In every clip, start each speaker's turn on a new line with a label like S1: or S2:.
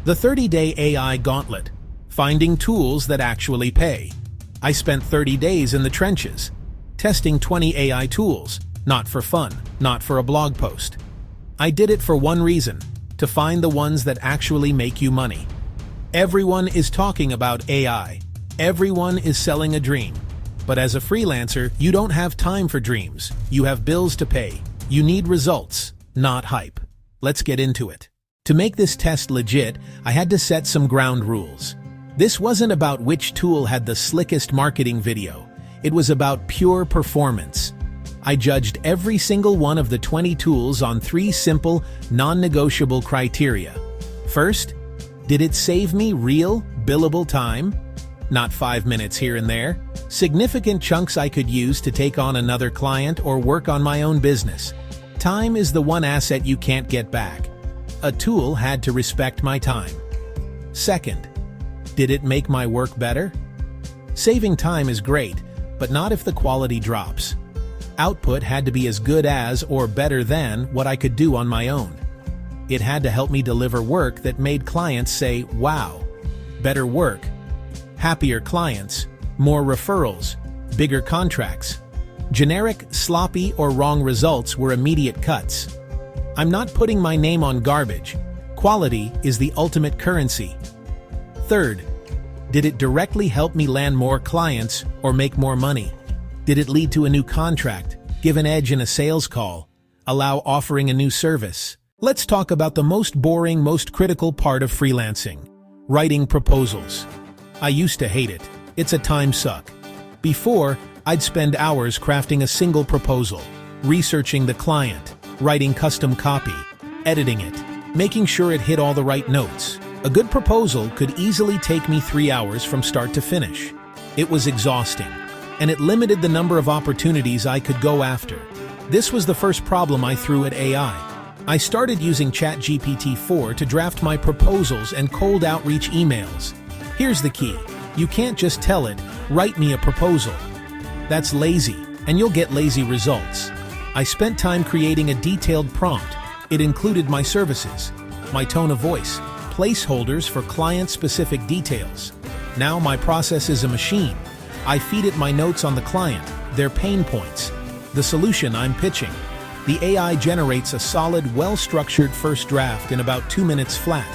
S1: The 30-day AI gauntlet, finding tools that actually pay. I spent 30 days in the trenches, testing 20 AI tools, not for fun, not for a blog post. I did it for one reason, to find the ones that actually make you money. Everyone is talking about AI. Everyone is selling a dream. But as a freelancer, you don't have time for dreams. You have bills to pay. You need results, not hype. Let's get into it. To make this test legit, I had to set some ground rules. This wasn't about which tool had the slickest marketing video. It was about pure performance. I judged every single one of the 20 tools on 3 simple, non-negotiable criteria. First, did it save me real, billable time? Not 5 minutes here and there. Significant chunks I could use to take on another client or work on my own business. Time is the one asset you can't get back. A tool had to respect my time. Second, did it make my work better? Saving time is great, but not if the quality drops. Output had to be as good as or better than what I could do on my own. It had to help me deliver work that made clients say, wow. Better work, happier clients, more referrals, bigger contracts. Generic, sloppy, or wrong results were immediate cuts. I'm not putting my name on garbage. Quality is the ultimate currency. Third, did it directly help me land more clients or make more money? Did it lead to a new contract, give an edge in a sales call, allow offering a new service? Let's talk about the most boring, most critical part of freelancing: writing proposals. I used to hate it. It's a time suck. Before, I'd spend hours crafting a single proposal, researching the client, writing custom copy, editing it, making sure it hit all the right notes. A good proposal could easily take me 3 hours from start to finish. It was exhausting, and it limited the number of opportunities I could go after. This was the first problem I threw at AI. I started using ChatGPT 4 to draft my proposals and cold outreach emails. Here's the key. You can't just tell it, write me a proposal. That's lazy, and you'll get lazy results. I spent time creating a detailed prompt. It included my services, my tone of voice, placeholders for client-specific details. Now my process is a machine. I feed it my notes on the client, their pain points, the solution I'm pitching. The AI generates a solid, well-structured first draft in about 2 minutes flat.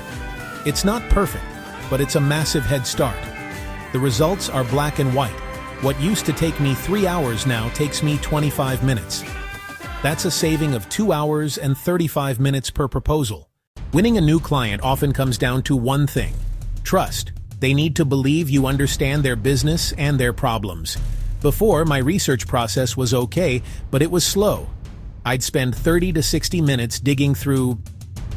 S1: It's not perfect, but it's a massive head start. The results are black and white. What used to take me 3 hours now takes me 25 minutes. That's a saving of 2 hours and 35 minutes per proposal. Winning a new client often comes down to one thing: trust. They need to believe you understand their business and their problems. Before, my research process was okay, but it was slow. I'd spend 30 to 60 minutes digging through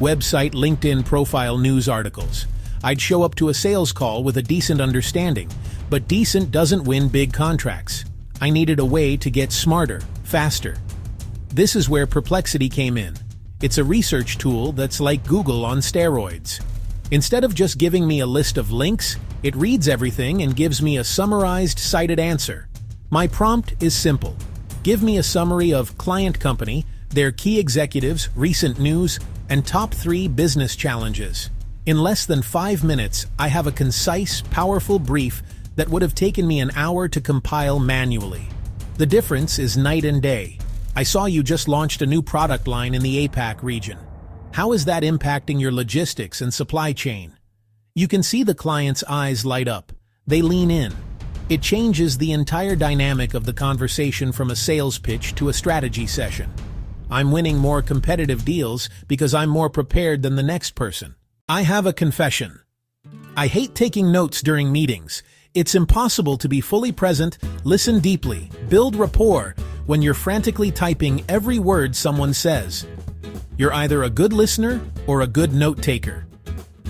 S1: website, LinkedIn profile, news articles. I'd show up to a sales call with a decent understanding, but decent doesn't win big contracts. I needed a way to get smarter, faster. This is where Perplexity came in. It's a research tool that's like Google on steroids. Instead of just giving me a list of links, it reads everything and gives me a summarized, cited answer. My prompt is simple. Give me a summary of client company, their key executives, recent news, and top 3 business challenges. In less than 5 minutes, I have a concise, powerful brief that would have taken me an hour to compile manually. The difference is night and day. I saw you just launched a new product line in the APAC region. How is that impacting your logistics and supply chain? You can see the client's eyes light up. They lean in. It changes the entire dynamic of the conversation from a sales pitch to a strategy session. I'm winning more competitive deals because I'm more prepared than the next person. I have a confession. I hate taking notes during meetings. It's impossible to be fully present, listen deeply, build rapport when you're frantically typing every word someone says. You're either a good listener or a good note-taker.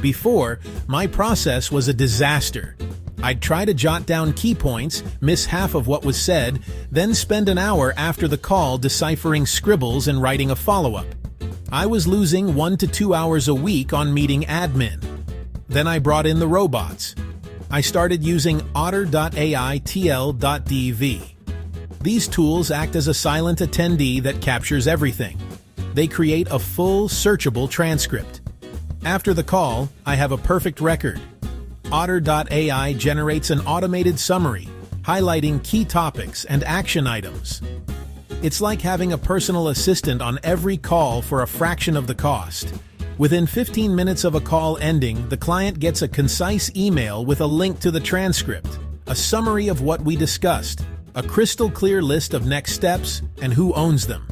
S1: Before, my process was a disaster. I'd try to jot down key points, miss half of what was said, then spend an hour after the call deciphering scribbles and writing a follow-up. I was losing 1 to 2 hours a week on meeting admin. Then I brought in the robots. I started using Otter.ai TL.dv. These tools act as a silent attendee that captures everything. They create a full, searchable transcript. After the call, I have a perfect record. Otter.ai generates an automated summary, highlighting key topics and action items. It's like having a personal assistant on every call for a fraction of the cost. Within 15 minutes of a call ending, the client gets a concise email with a link to the transcript, a summary of what we discussed, a crystal clear list of next steps, and who owns them.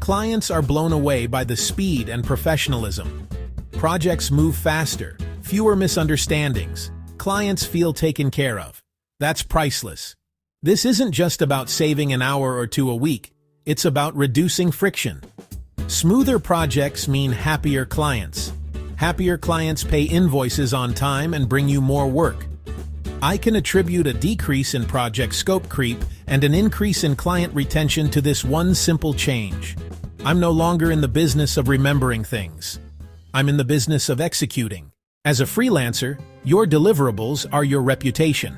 S1: Clients are blown away by the speed and professionalism. Projects move faster, fewer misunderstandings. Clients feel taken care of. That's priceless. This isn't just about saving an hour or two a week. It's about reducing friction. Smoother projects mean happier clients. Happier clients pay invoices on time and bring you more work. I can attribute a decrease in project scope creep and an increase in client retention to this one simple change. I'm no longer in the business of remembering things. I'm in the business of executing. As a freelancer, your deliverables are your reputation.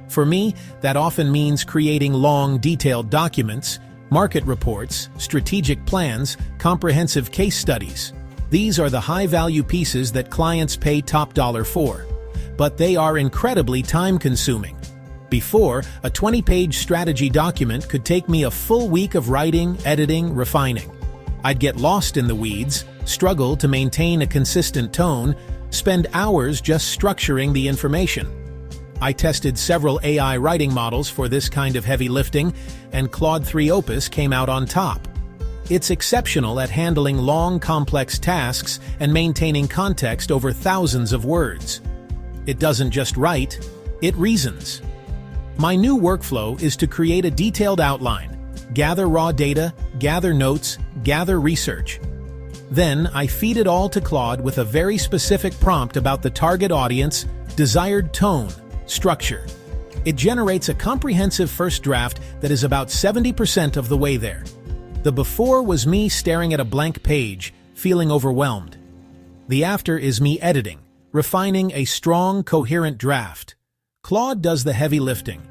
S1: For me, that often means creating long, detailed documents, market reports, strategic plans, comprehensive case studies. These are the high-value pieces that clients pay top dollar for. But they are incredibly time-consuming. Before, a 20-page strategy document could take me a full week of writing, editing, refining. I'd get lost in the weeds, struggle to maintain a consistent tone, spend hours just structuring the information. I tested several AI writing models for this kind of heavy lifting, and Claude 3 Opus came out on top. It's exceptional at handling long, complex tasks and maintaining context over thousands of words. It doesn't just write, it reasons. My new workflow is to create a detailed outline, gather raw data, gather notes, gather research. Then I feed it all to Claude with a very specific prompt about the target audience, desired tone, structure. It generates a comprehensive first draft that is about 70% of the way there. The before was me staring at a blank page, feeling overwhelmed. The after is me editing, refining a strong, coherent draft. Claude does the heavy lifting.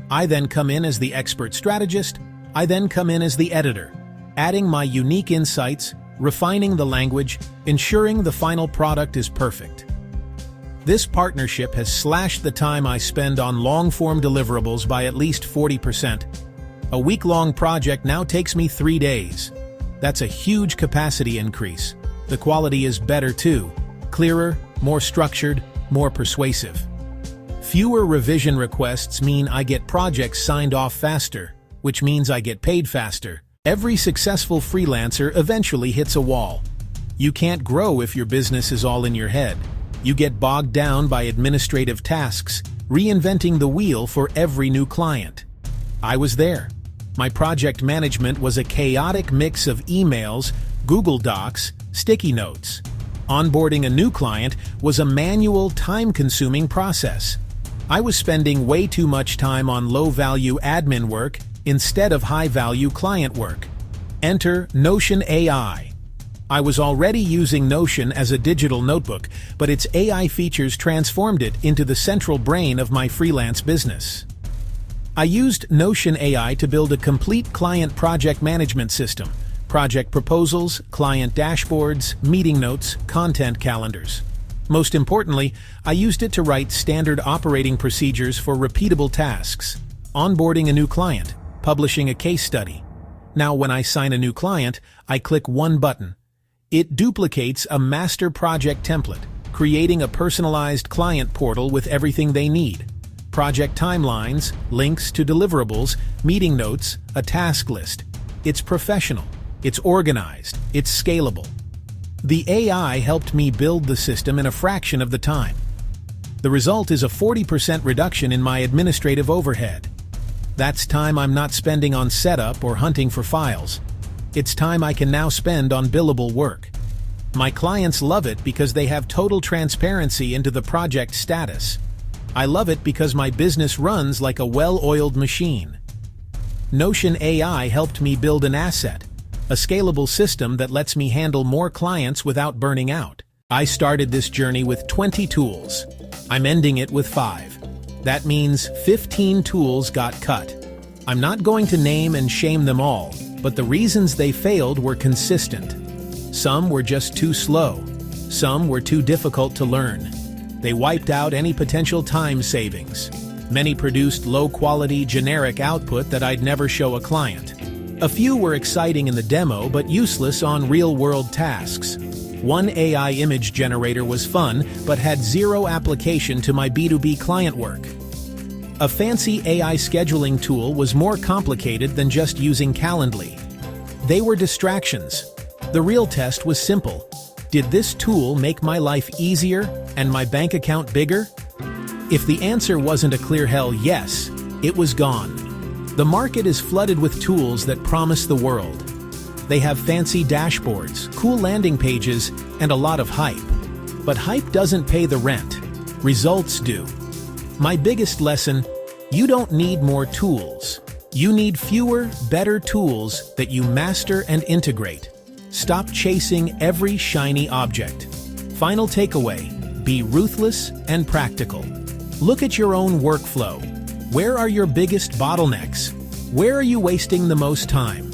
S1: I then come in as the expert strategist. I then come in as the editor, adding my unique insights, refining the language, ensuring the final product is perfect. This partnership has slashed the time I spend on long-form deliverables by at least 40%. A week-long project now takes me 3 days. That's a huge capacity increase. The quality is better too. Clearer, more structured, more persuasive. Fewer revision requests mean I get projects signed off faster, which means I get paid faster. Every successful freelancer eventually hits a wall. You can't grow if your business is all in your head. You get bogged down by administrative tasks, reinventing the wheel for every new client. I was there. My project management was a chaotic mix of emails, Google Docs, sticky notes. Onboarding a new client was a manual, time-consuming process. I was spending way too much time on low-value admin work instead of high-value client work. Enter Notion AI. I was already using Notion as a digital notebook, but its AI features transformed it into the central brain of my freelance business. I used Notion AI to build a complete client project management system, project proposals, client dashboards, meeting notes, content calendars. Most importantly, I used it to write standard operating procedures for repeatable tasks, onboarding a new client, publishing a case study. Now when I sign a new client, I click one button. It duplicates a master project template, creating a personalized client portal with everything they need. Project timelines, links to deliverables, meeting notes, a task list. It's professional, it's organized, it's scalable. The AI helped me build the system in a fraction of the time. The result is a 40% reduction in my administrative overhead. That's time I'm not spending on setup or hunting for files. It's time I can now spend on billable work. My clients love it because they have total transparency into the project status. I love it because my business runs like a well-oiled machine. Notion AI helped me build an asset, a scalable system that lets me handle more clients without burning out. I started this journey with 20 tools. I'm ending it with 5. That means 15 tools got cut. I'm not going to name and shame them all, but the reasons they failed were consistent. Some were just too slow. Some were too difficult to learn. They wiped out any potential time savings. Many produced low-quality, generic output that I'd never show a client. A few were exciting in the demo but useless on real-world tasks. One AI image generator was fun but had zero application to my B2B client work. A fancy AI scheduling tool was more complicated than just using Calendly. They were distractions. The real test was simple. Did this tool make my life easier and my bank account bigger? If the answer wasn't a clear hell yes, it was gone. The market is flooded with tools that promise the world. They have fancy dashboards, cool landing pages, and a lot of hype. But hype doesn't pay the rent. Results do. My biggest lesson: you don't need more tools. You need fewer, better tools that you master and integrate. Stop chasing every shiny object. Final takeaway: be ruthless and practical. Look at your own workflow. Where are your biggest bottlenecks? Where are you wasting the most time?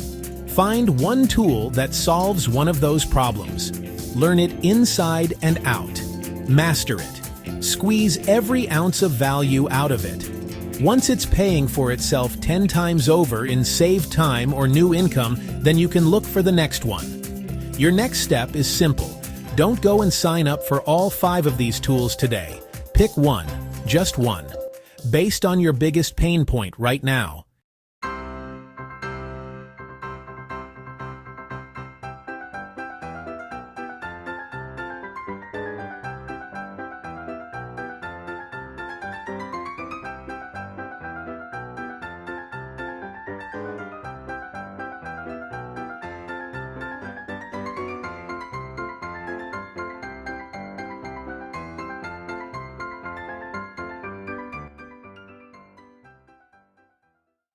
S1: Find one tool that solves one of those problems. Learn it inside and out. Master it. Squeeze every ounce of value out of it. Once it's paying for itself 10 times over in saved time or new income, then you can look for the next one. Your next step is simple. Don't go and sign up for all 5 of these tools today. Pick one, just one, based on your biggest pain point right now.